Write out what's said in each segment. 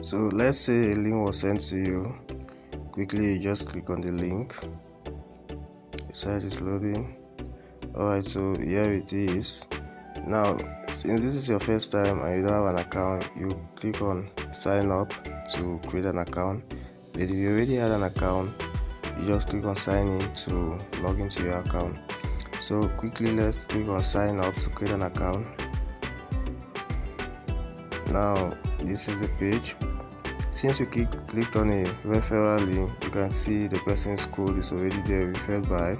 So let's say a link was sent to you. Quickly you just click on the link. The site is loading. Alright, so here it is. Now since this is your first time and you don't have an account, you click on sign up to create an account. But if you already had an account, you just click on sign in to log into your account. So quickly let's click on sign up to create an account. Now this is the page. Since you clicked on a referral link, you can see the person's code is already there, referred by.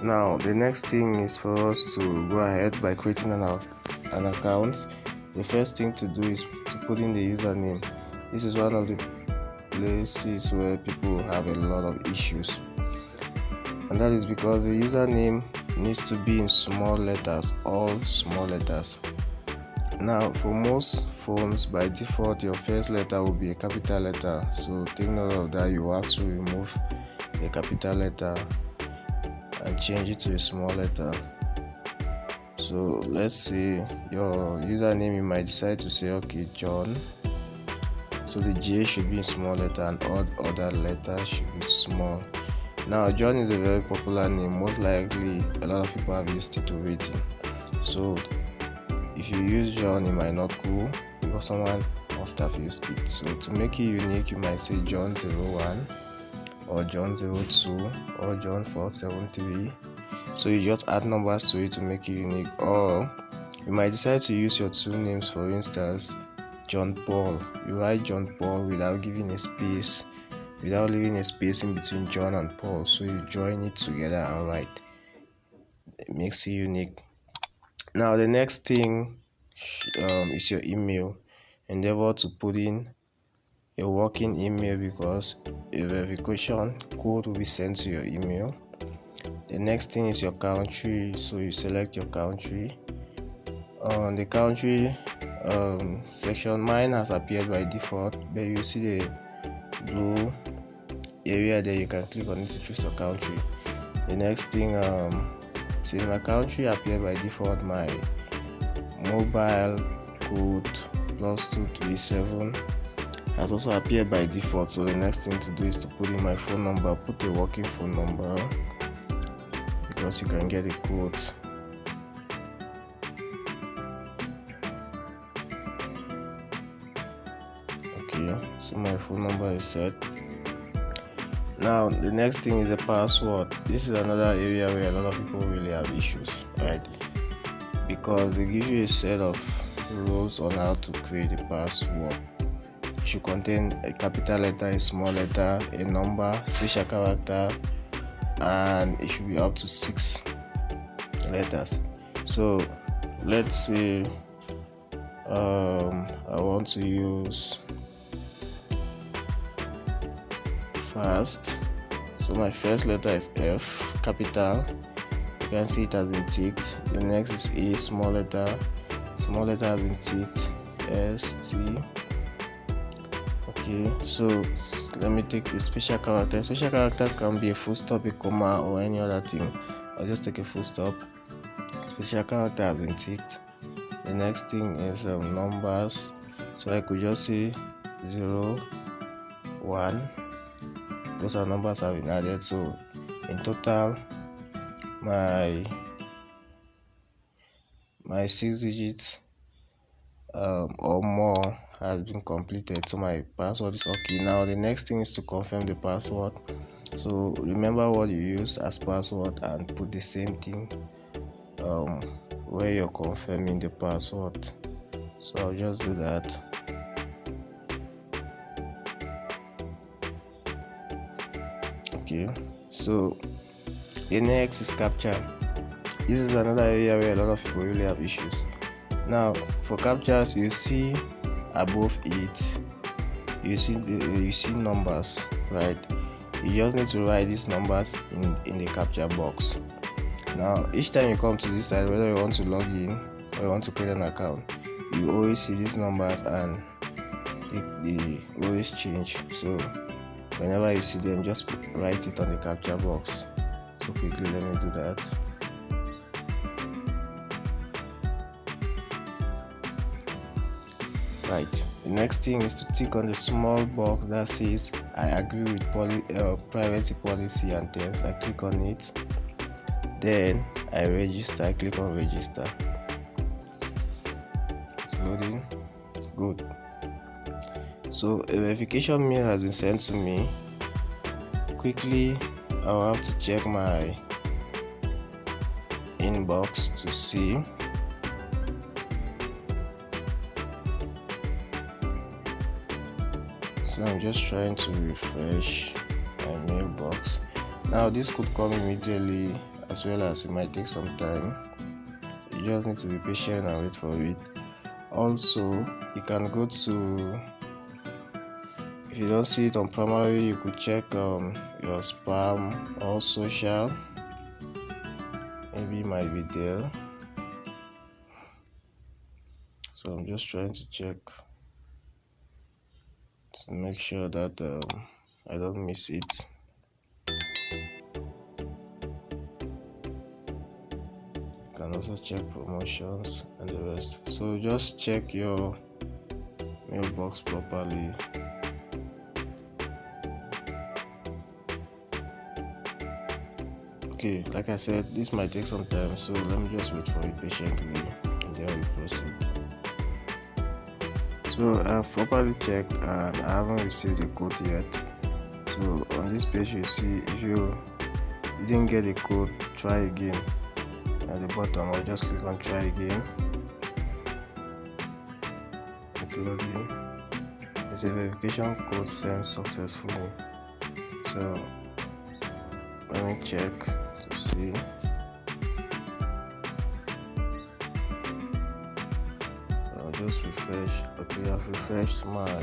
Now the next thing is for us to go ahead by creating an account. The first thing to do is to put in the username. This is one of the places where people have a lot of issues, and that is because the username needs to be in small letters, all small letters. Now for most phones, by default your first letter will be a capital letter, so take note of that. You have to remove the capital letter and change it to a small letter. So let's say your username, you might decide to say okay, John, so the J should be in small letter and all other letters should be small. Now John is a very popular name, most likely a lot of people have used it already. So if you use John, it might not go because someone must have used it. So to make it unique, you might say John 01 or John 02 or John 473. So you just add numbers to it to make it unique. Or you might decide to use your two names, for instance, John Paul. You write John Paul without giving a space, without leaving a space in between John and Paul. So you join it together and write. It makes it unique. Now the next thing is your email. Endeavor to put in a working email because a verification code will be sent to your email. The next thing is your country, so you select your country. On the country section, mine has appeared by default, but you see the blue area there, you can click on it to choose your country. The next thing, see my country appeared by default, my mobile code +237 has also appeared by default. So the next thing to do is to put in my phone number, put a working phone number because you can get a code. Okay, so my phone number is set. Now the next thing is the password. This is another area where a lot of people really have issues, right? Because they give you a set of rules on how to create a password. It should contain a capital letter, a small letter, a number, special character, and it should be up to 6 letters. So let's say I want to use fast, so my first letter is F, capital. You can see it has been ticked. The next is A, small letter has been ticked. S, T. Okay, so let me take the special character. Special character can be a full stop, a comma, or any other thing. I'll just take a full stop. Special character has been ticked. The next thing is numbers, so I could just say 0, 1. Those are numbers have been added. So in total, my 6 digits or more has been completed, so my password is okay. Now the next thing is to confirm the password. So remember what you used as password and put the same thing where you're confirming the password. So I'll just do that. Okay, so the next is captcha. This is another area where a lot of people really have issues. Now for captchas, you see above it, you see numbers, right? You just need to write these numbers in the captcha box. Now each time you come to this side, whether you want to log in or you want to create an account, you always see these numbers and they always change. So whenever you see them, just write it on the captcha box. So quickly, let me do that. Right. The next thing is to tick on the small box that says I agree with privacy policy and terms. I click on it. Then I register. I click on register. It's loading. Good. So a verification mail has been sent to me. Quickly, I'll have to check my inbox to see. So I'm just trying to refresh my mailbox. Now this could come immediately, as well as it might take some time. You just need to be patient and wait for it. Also, you can go to, if you don't see it on primary, you could check your spam or social. Maybe it might be there. So I'm just trying to check to make sure that I don't miss it. You can also check promotions and the rest. So just check your mailbox properly. Okay, like I said, this might take some time, so let me just wait for it patiently and then we proceed. So I've properly checked and I haven't received the code yet. So on this page you see, if you didn't get the code, try again. At the bottom I'll just click on try again. It's loading. It's a verification code sent successfully. So let me check to see. I'll just refresh. Okay, I've refreshed my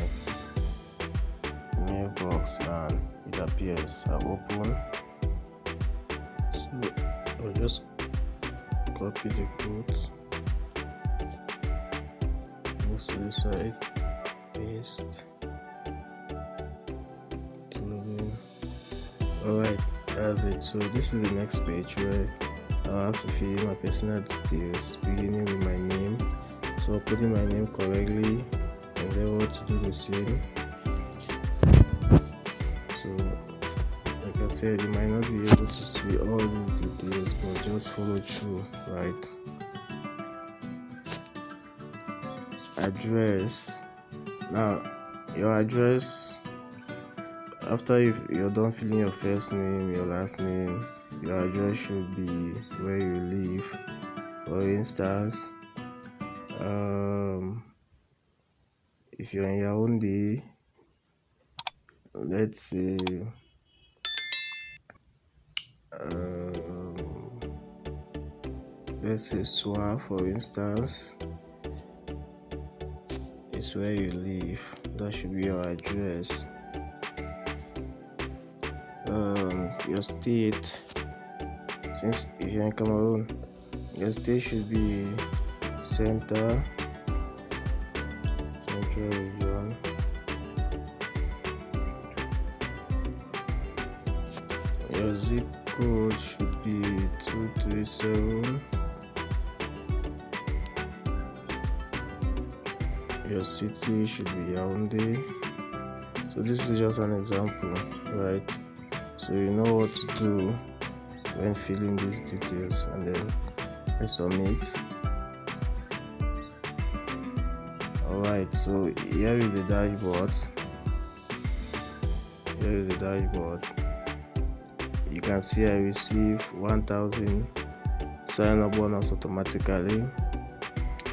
mailbox and it appears. I'll open. So I'll just copy the code, move to the side, paste, alright, that's it. So this is the next page where I'll have to fill in my personal details, beginning with my name. So putting my name correctly and then what to do the same. So like I said, you might not be able to see all the details, but just follow through, right? Address. Now your address, after you're done filling your first name, your last name, your address should be where you live. For instance, if you're in Yaoundé, let's say Soa, for instance, is where you live. That should be your address. Your state, since if you're in Cameroon, your state should be central region. Your zip code should be 237. Your city should be Yaoundé. So this is just an example, right? So you know what to do when filling these details, and then I submit. Alright, so here is the dashboard. You can see I receive 1,000 sign-up bonus automatically.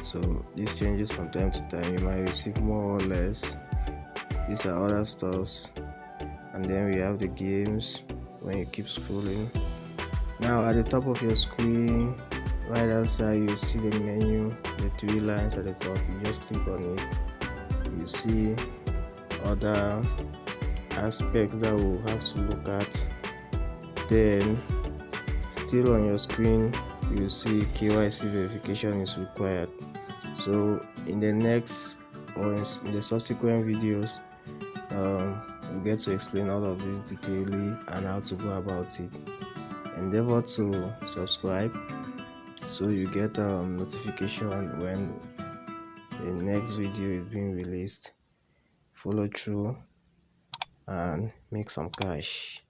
So this changes from time to time. You might receive more or less. These are other stuffs, and then we have the games when you keep scrolling. Now at the top of your screen, right hand side, you see the menu, the three lines at the top. You just click on it. You see other aspects that we'll have to look at. Then still on your screen, you see KYC verification is required. So in the next or in the subsequent videos, we'll get to explain all of this detailedly and how to go about it. Endeavor to subscribe so you get notification when the next video is being released. Follow through and make some cash.